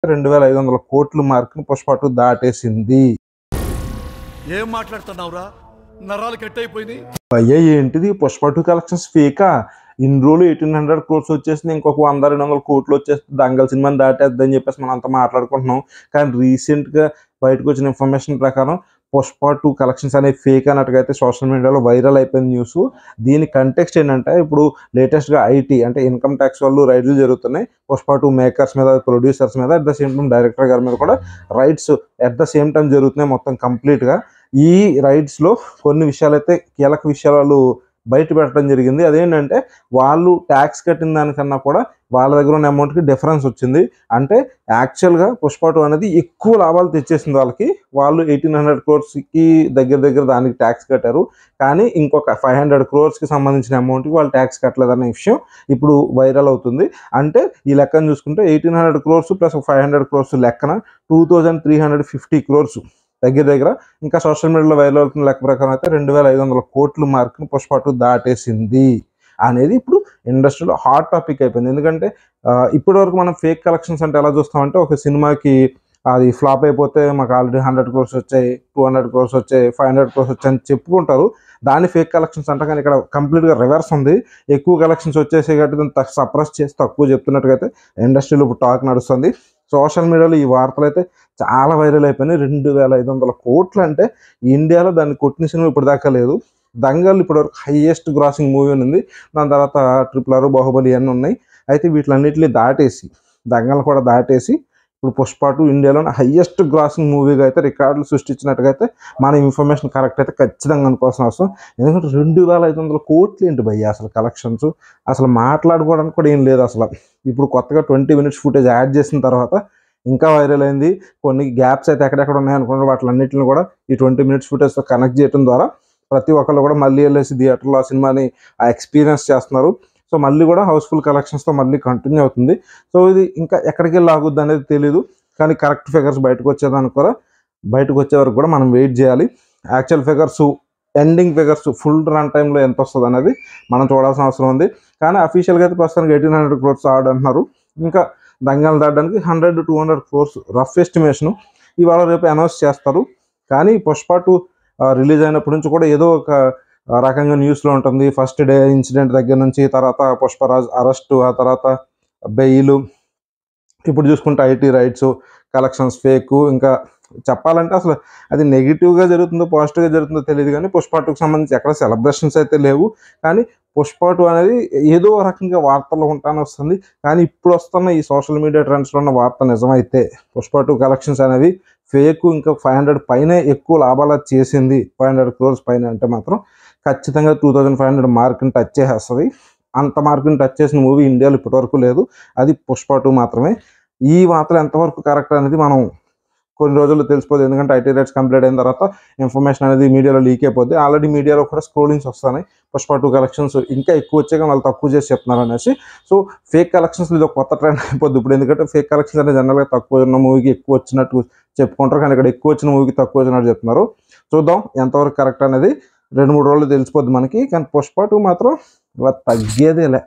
2500 కోట్ల మార్కుని పుష్ప 2 దాటేసింది. ఏం మాట్లాడుతున్నావురా? నరాలు కట్ అయిపోయినాయి. అయ్యా ఏంటిది పుష్ప 2 కలెక్షన్స్ ఫేకా? ఇన్ని రోజులు 1800 క్రోర్స్ వచ్చేసింది, ఇంకొక 100-200 కోట్లు వచ్చేస్తుంది, దంగల్ సినిమాని దాటేద్దని చెప్పేసి మనం అంతా మాట్లాడుకుంటున్నాం. కానీ రీసెంట్గా బయటకు వచ్చిన ఇన్ఫర్మేషన్ ప్రకారం పుష్ప 2 కలెక్షన్స్ అనేవి ఫేక్ అన్నట్టుగా అయితే సోషల్ మీడియాలో వైరల్ అయిపోయింది న్యూస్. దీని కంటెక్స్ట్ ఏంటంటే ఇప్పుడు లేటెస్ట్గా ఐటీ అంటే ఇన్కమ్ ట్యాక్స్ వాళ్ళు రైడ్లు జరుగుతున్నాయి పుష్ప 2 మేకర్స్ మీద, ప్రొడ్యూసర్స్ మీద, at the same time director గారి మీద కూడా rides at the same time జరుగుతున్నాయి మొత్తం కంప్లీట్గా. ఈ రైడ్స్లో కొన్ని విషయాలు అయితే కీలక విషయాలు బయట పెట్టడం జరిగింది. అదేంటంటే వాళ్ళు ట్యాక్స్ కట్టిన దానికన్నా కూడా వాళ్ళ దగ్గర ఉన్న అమౌంట్కి డిఫరెన్స్ వచ్చింది. అంటే యాక్చువల్గా పుష్ప 2 అనేది ఎక్కువ లాభాలు తెచ్చేసింది వాళ్ళకి. వాళ్ళు 1800 క్రోర్స్కి దగ్గర దానికి ట్యాక్స్ కట్టారు, కానీ ఇంకొక 500 క్రోర్స్కి సంబంధించిన అమౌంట్కి వాళ్ళు ట్యాక్స్ కట్టలేదనే విషయం ఇప్పుడు వైరల్ అవుతుంది. అంటే ఈ లెక్కను చూసుకుంటే 1800 క్రోర్స్ ప్లస్ 500 క్రోర్స్ లెక్కన 2350 క్రోర్స్ దగ్గర. ఇంకా సోషల్ మీడియాలో వైరల్ అవుతున్న లెక్క ప్రకారం అయితే 2500 కోట్ల మార్కుని పుష్ప 2 దాటేసింది అనేది ఇప్పుడు ఇండస్ట్రీలో హాట్ టాపిక్ అయిపోయింది. ఎందుకంటే ఇప్పటి వరకు మనం ఫేక్ కలెక్షన్స్ అంటే ఎలా చూస్తామంటే ఒక సినిమాకి అది ఫ్లాప్ అయిపోతే మాకు ఆల్రెడీ 100 క్రోర్స్ వచ్చాయి, 200 క్రోర్స్ వచ్చాయి, 500 క్రోర్స్ వచ్చాయి అని చెప్పుకుంటారు. దాన్ని ఫేక్ కలెక్షన్స్ అంట. కానీ ఇక్కడ కంప్లీట్గా రివర్స్ ఉంది. ఎక్కువ కలెక్షన్స్ వచ్చేసి కాబట్టి దాన్ని సప్రెస్ చేసి తక్కువ చెప్తున్నట్టుగా అయితే ఇండస్ట్రీలో ఇప్పుడు టాక్ నడుస్తుంది. సోషల్ మీడియాలో ఈ వార్తలు అయితే చాలా వైరల్ అయిపోయినాయి. 2500 కోట్లు అంటే ఇండియాలో దాన్ని కొట్టిన సినిమా ఇప్పుడు దాకా లేదు. దంగల్ ఇప్పటివరకు హైయెస్ట్ గ్రాసింగ్ మూవీ ఉంది. దాని తర్వాత RRR, బాహుబలి అన్నీ ఉన్నాయి. అయితే వీటిలన్నింటినీ దాటేసి దంగల్ కూడా దాటేసి ఇప్పుడు పుష్ప 2 ఇండియాలోనే హైయెస్ట్ గ్రాసింగ్ మూవీగా అయితే రికార్డులు సృష్టించినట్టుగా అయితే మన ఇన్ఫర్మేషన్ కరెక్ట్ అయితే ఖచ్చితంగా అనుకోవాల్సిన అవసరం. ఎందుకంటే 2500 కోట్లు ఏంటి భయ్య అసలు కలెక్షన్స్? అసలు మాట్లాడుకోవడానికి కూడా ఏం లేదు అసలు. ఇప్పుడు కొత్తగా 20 మినిట్స్ ఫుటేజ్ యాడ్ చేసిన తర్వాత ఇంకా వైరల్ అయింది. కొన్ని గ్యాప్స్ అయితే ఎక్కడెక్కడ ఉన్నాయనుకున్నారు, వాటిలన్నింటిని కూడా ఈ 20 మినిట్స్ ఫుటేజ్తో కనెక్ట్ చేయడం ద్వారా ప్రతి ఒక్కళ్ళు కూడా మళ్ళీ వెళ్ళేసి థియేటర్లో ఆ సినిమాని ఎక్స్పీరియన్స్ చేస్తున్నారు. సో మళ్ళీ కూడా హౌస్ఫుల్ కలెక్షన్స్తో మళ్ళీ కంటిన్యూ అవుతుంది. సో ఇది ఇంకా ఎక్కడికి లాగుద్ది అనేది తెలీదు. కానీ కరెక్ట్ ఫిగర్స్ బయటకు వచ్చేదానికి కూడా బయటకు వచ్చే వరకు కూడా మనం వెయిట్ చేయాలి. Actual figures, ending figures, full run టైంలో ఎంత వస్తుంది అనేది మనం చూడాల్సిన అవసరం ఉంది. కానీ అఫీషియల్గా అయితే ప్రస్తుతానికి 1800 క్రోర్స్ అంటున్నారు. ఇంకా దంగల్ దాటడానికి 100-200 క్రోర్స్ రఫ్ ఎస్టిమేషను ఇవాళ రేపు అనౌన్స్ చేస్తారు. కానీ పుష్ప 2 రిలీజ్ అయినప్పటి నుంచి కూడా ఏదో ఒక రకంగా న్యూస్లో ఉంటుంది. ఫస్ట్ డే ఇన్సిడెంట్ దగ్గర నుంచి, తర్వాత పుష్పరాజ్ అరెస్టు, ఆ తర్వాత బెయిలు, ఇప్పుడు చూసుకుంటే ఐటీ రైట్స్, కలెక్షన్స్ ఫేకు. ఇంకా చెప్పాలంటే అసలు అది నెగిటివ్గా జరుగుతుందో పాజిటివ్గా జరుగుతుందో తెలియదు. కానీ పుష్ప 2కి సంబంధించి ఎక్కడ సెలబ్రేషన్స్ అయితే లేవు. కానీ పుష్ప 2 అనేది ఏదో రకంగా వార్తల్లో ఉంటానే వస్తుంది. కానీ ఇప్పుడు వస్తున్న ఈ సోషల్ మీడియా ట్రెండ్స్లో ఉన్న వార్త నిజమైతే పుష్ప 2 కలెక్షన్స్ అనేవి ఫేక్, ఇంకా 500 పైనే ఎక్కువ లాభాలు చేసింది, 500 క్రోర్స్ పైన అంటే మాత్రం ఖచ్చితంగా 2500 మార్కుని టచ్ చేసేస్తుంది. అంత మార్కుని టచ్ చేసిన మూవీ ఇండియాలో ఇప్పటివరకు లేదు, అది పుష్ప 2 మాత్రమే. ఈ వార్తలు ఎంతవరకు కరెక్ట్ అనేది మనం కొన్ని రోజుల్లో తెలిసిపోతుంది. ఎందుకంటే ఐటీ రైట్స్ కంప్లీట్ అయిన తర్వాత ఇన్ఫర్మేషన్ అనేది మీడియాలో లీక్ అయిపోద్ది. ఆల్రెడీ మీడియాలో కూడా స్క్రోలింగ్స్ వస్తున్నాయి పుష్ప 2 కలెక్షన్స్ ఇంకా ఎక్కువ వచ్చాక వాళ్ళు తక్కువ చేసి చెప్తున్నారు అనేసి. సో ఫేక్ కలెక్షన్స్ ఇది ఒక కొత్త ట్రెండ్ అయిపోద్ది ఇప్పుడు. ఎందుకంటే ఫేక్ కలెక్షన్స్ అనేది జనరల్గా తక్కువ ఉన్న మూవీకి ఎక్కువ వచ్చినట్టు చెప్పుకుంటారు, కానీ ఇక్కడ ఎక్కువ వచ్చిన మూవీకి తక్కువ వచ్చినట్టు చెప్తున్నారు. చూద్దాం ఎంతవరకు కరెక్ట్ అనేది 2-3 రోజులు తెలిసిపోద్ది మనకి. కానీ పుష్ప 2 మాత్రం తగ్గేదేలే.